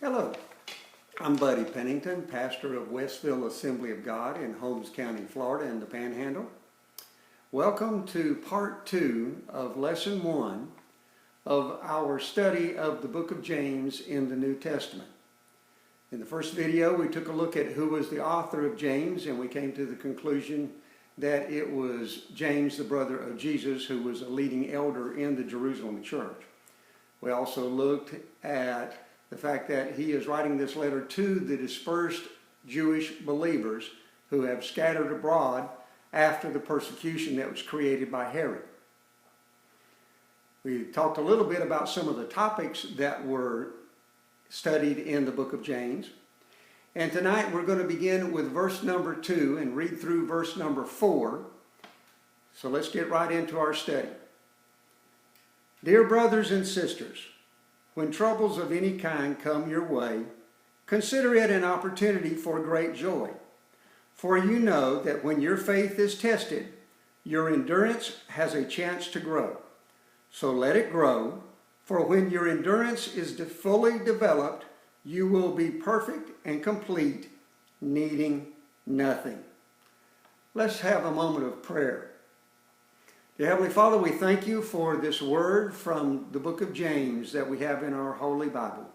Hello, I'm Buddy Pennington, pastor of Westville Assembly of God in Holmes County, Florida in the Panhandle. Welcome to part 2 of lesson 1 of our study of the book of James in the New Testament. In the first video, we took a look at who was the author of James, and we came to the conclusion that it was James, the brother of Jesus, who was a leading elder in the Jerusalem church. We also looked at the fact that he is writing this letter to the dispersed Jewish believers who have scattered abroad after the persecution that was created by Herod. We talked a little bit about some of the topics that were studied in the book of James. And tonight we're going to begin with verse number 2 and read through verse number 4. So let's get right into our study. Dear brothers and sisters, when troubles of any kind come your way, consider it an opportunity for great joy. For you know that when your faith is tested, your endurance has a chance to grow. So let it grow, for when your endurance is fully developed, you will be perfect and complete, needing nothing. Let's have a moment of prayer. Dear Heavenly Father, we thank you for this word from the book of James that we have in our Holy Bible.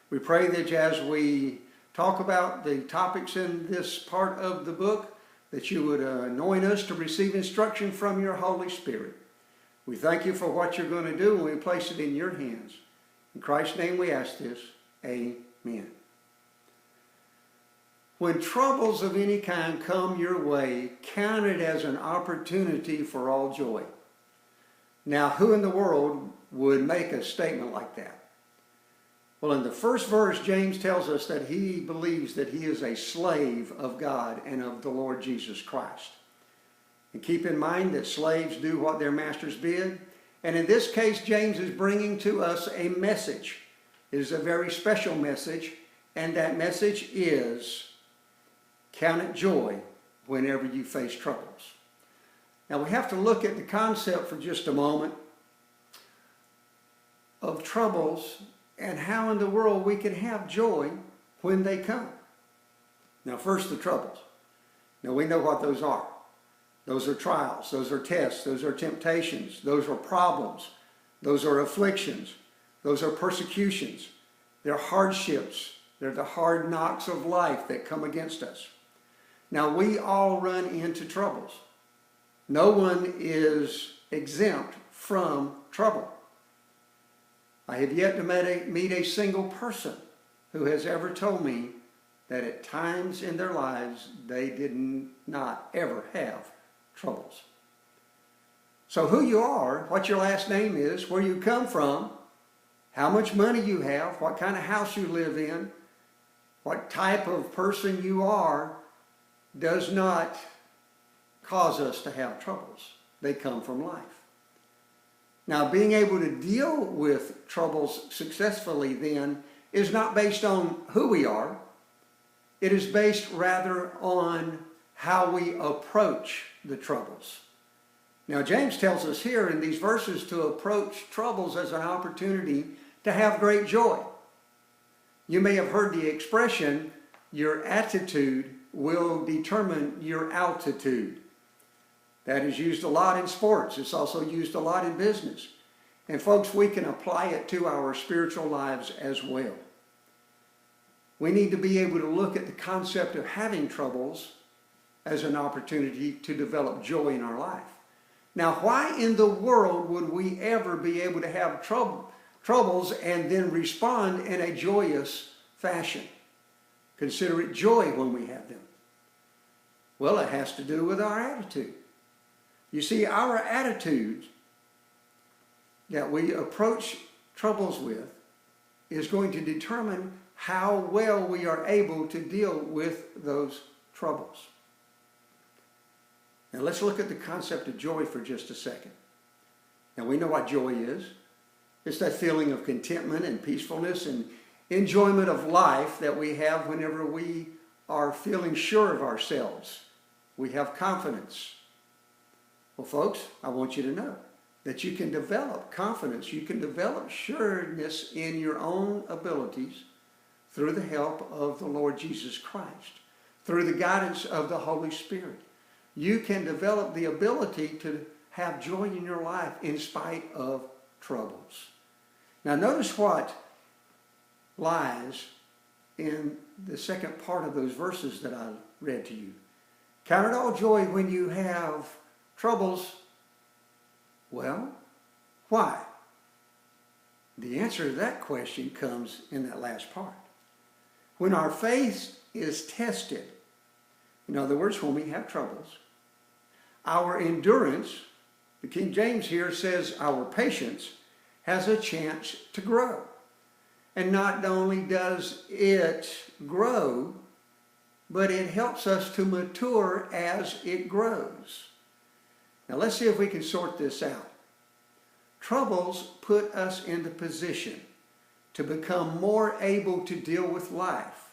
We pray that as we talk about the topics in this part of the book, that you would anoint us to receive instruction from your Holy Spirit. We thank you for what you're going to do, and we place it in your hands. In Christ's name we ask this. Amen. When troubles of any kind come your way, count it as an opportunity for all joy. Now, who in the world would make a statement like that? Well, in the first verse, James tells us that he believes that he is a slave of God and of the Lord Jesus Christ. And keep in mind that slaves do what their masters bid. And in this case, James is bringing to us a message. It is a very special message, and that message is, count it joy whenever you face troubles. Now we have to look at the concept for just a moment of troubles and how in the world we can have joy when they come. Now first, the troubles. Now we know what those are. Those are trials, those are tests, those are temptations, those are problems, those are afflictions, those are persecutions, they're hardships, they're the hard knocks of life that come against us. Now we all run into troubles. No one is exempt from trouble. I have yet to meet a single person who has ever told me that at times in their lives they did not ever have troubles. So who you are, what your last name is, where you come from, how much money you have, what kind of house you live in, what type of person you are, does not cause us to have troubles. They come from life. Now, being able to deal with troubles successfully then is not based on who we are. It is based rather on how we approach the troubles. Now, James tells us here in these verses to approach troubles as an opportunity to have great joy. You may have heard the expression, your attitude will determine your altitude. That is used a lot in sports. It's also used a lot in business. And folks, we can apply it to our spiritual lives as well. We need to be able to look at the concept of having troubles as an opportunity to develop joy in our life. Now, why in the world would we ever be able to have troubles and then respond in a joyous fashion? Consider it joy when we have them. Well, it has to do with our attitude. You see, our attitude that we approach troubles with is going to determine how well we are able to deal with those troubles. Now let's look at the concept of joy for just a second. Now we know what joy is. It's that feeling of contentment and peacefulness and enjoyment of life that we have whenever we are feeling sure of ourselves. We have confidence. Well, folks, I want you to know that you can develop confidence. You can develop sureness in your own abilities through the help of the Lord Jesus Christ, through the guidance of the Holy Spirit. You can develop the ability to have joy in your life in spite of troubles. Now notice what lies in the second part of those verses that I read to you. Count it all joy when you have troubles. Well, why? The answer to that question comes in that last part. When our faith is tested, in other words, when we have troubles, our endurance, the King James here says our patience, has a chance to grow. And not only does it grow, but it helps us to mature as it grows. Now let's see if we can sort this out. Troubles put us in the position to become more able to deal with life.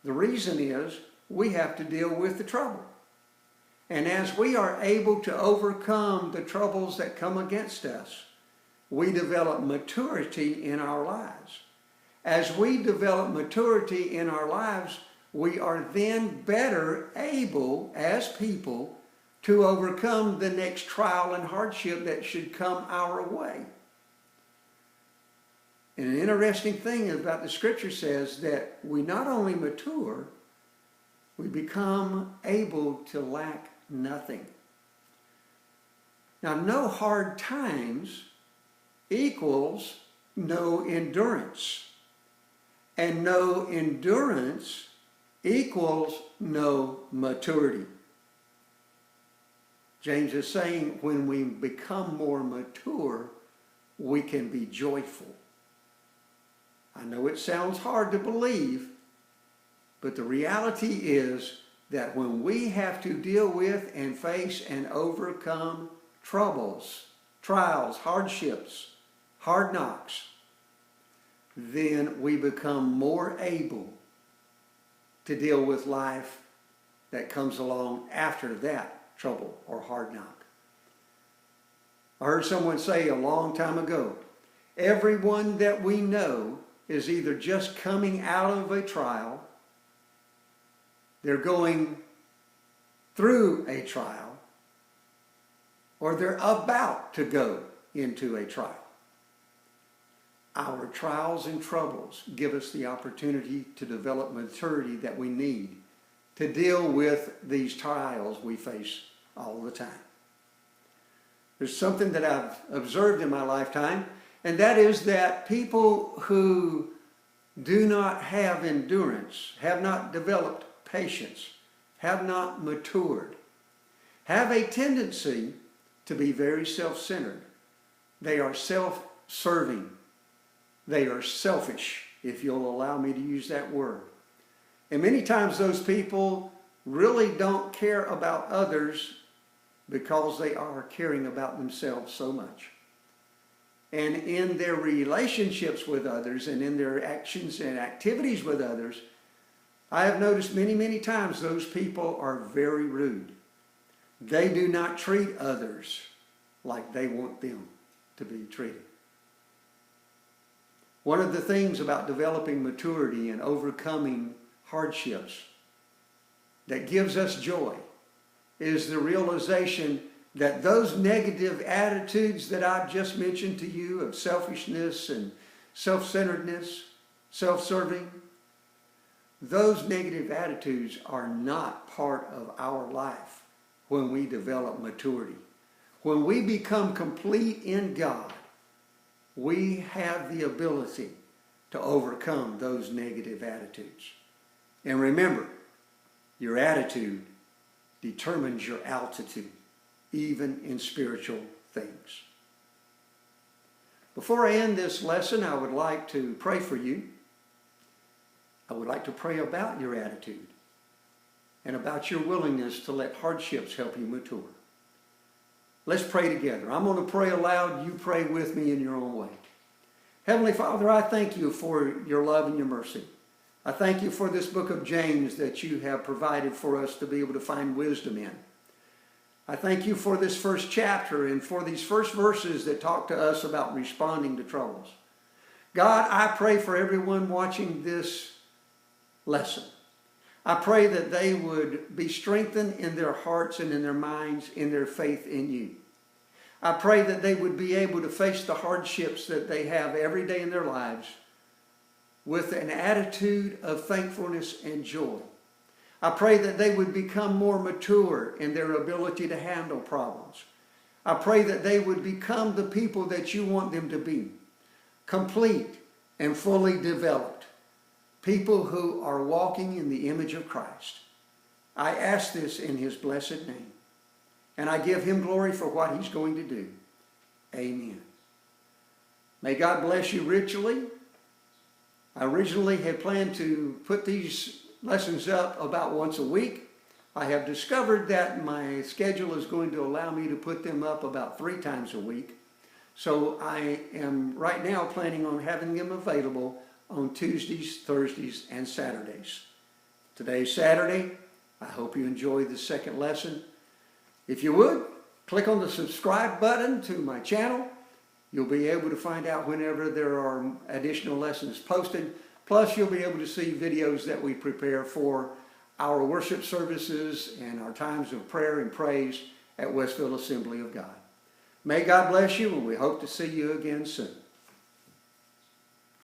The reason is we have to deal with the trouble. And as we are able to overcome the troubles that come against us, we develop maturity in our lives. As we develop maturity in our lives, we are then better able as people to overcome the next trial and hardship that should come our way. And an interesting thing about the scripture says that we not only mature, we become able to lack nothing. Now, no hard times equals no endurance. And no endurance equals no maturity. James is saying when we become more mature, we can be joyful. I know it sounds hard to believe, but the reality is that when we have to deal with and face and overcome troubles, trials, hardships, hard knocks, then we become more able to deal with life that comes along after that trouble or hard knock. I heard someone say a long time ago, everyone that we know is either just coming out of a trial, they're going through a trial, or they're about to go into a trial. Our trials and troubles give us the opportunity to develop maturity that we need to deal with these trials we face all the time. There's something that I've observed in my lifetime, and that is that people who do not have endurance, have not developed patience, have not matured, have a tendency to be very self-centered. They are self-serving. They are selfish, if you'll allow me to use that word. And many times those people really don't care about others because they are caring about themselves so much. And in their relationships with others and in their actions and activities with others, I have noticed many, many times those people are very rude. They do not treat others like they want them to be treated. One of the things about developing maturity and overcoming hardships that gives us joy is the realization that those negative attitudes that I've just mentioned to you of selfishness and self-centeredness, self-serving, those negative attitudes are not part of our life when we develop maturity. When we become complete in God, we have the ability to overcome those negative attitudes. And remember, your attitude determines your altitude, even in spiritual things. Before I end this lesson, I would like to pray for you. I would like to pray about your attitude and about your willingness to let hardships help you mature. Let's pray together. I'm going to pray aloud. You pray with me in your own way. Heavenly Father, I thank you for your love and your mercy. I thank you for this book of James that you have provided for us to be able to find wisdom in. I thank you for this first chapter and for these first verses that talk to us about responding to troubles. God, I pray for everyone watching this lesson. I pray that they would be strengthened in their hearts and in their minds, in their faith in you. I pray that they would be able to face the hardships that they have every day in their lives with an attitude of thankfulness and joy. I pray that they would become more mature in their ability to handle problems. I pray that they would become the people that you want them to be, complete and fully developed, people who are walking in the image of Christ. I ask this in his blessed name, and I give him glory for what he's going to do. Amen. May God bless you richly. I originally had planned to put these lessons up about once a week. I have discovered that my schedule is going to allow me to put them up about 3 times a week. So I am right now planning on having them available on Tuesdays, Thursdays, and Saturdays. Today's Saturday. I hope you enjoyed the second lesson. If you would, click on the subscribe button to my channel. You'll be able to find out whenever there are additional lessons posted. Plus, you'll be able to see videos that we prepare for our worship services and our times of prayer and praise at Westville Assembly of God. May God bless you, and we hope to see you again soon.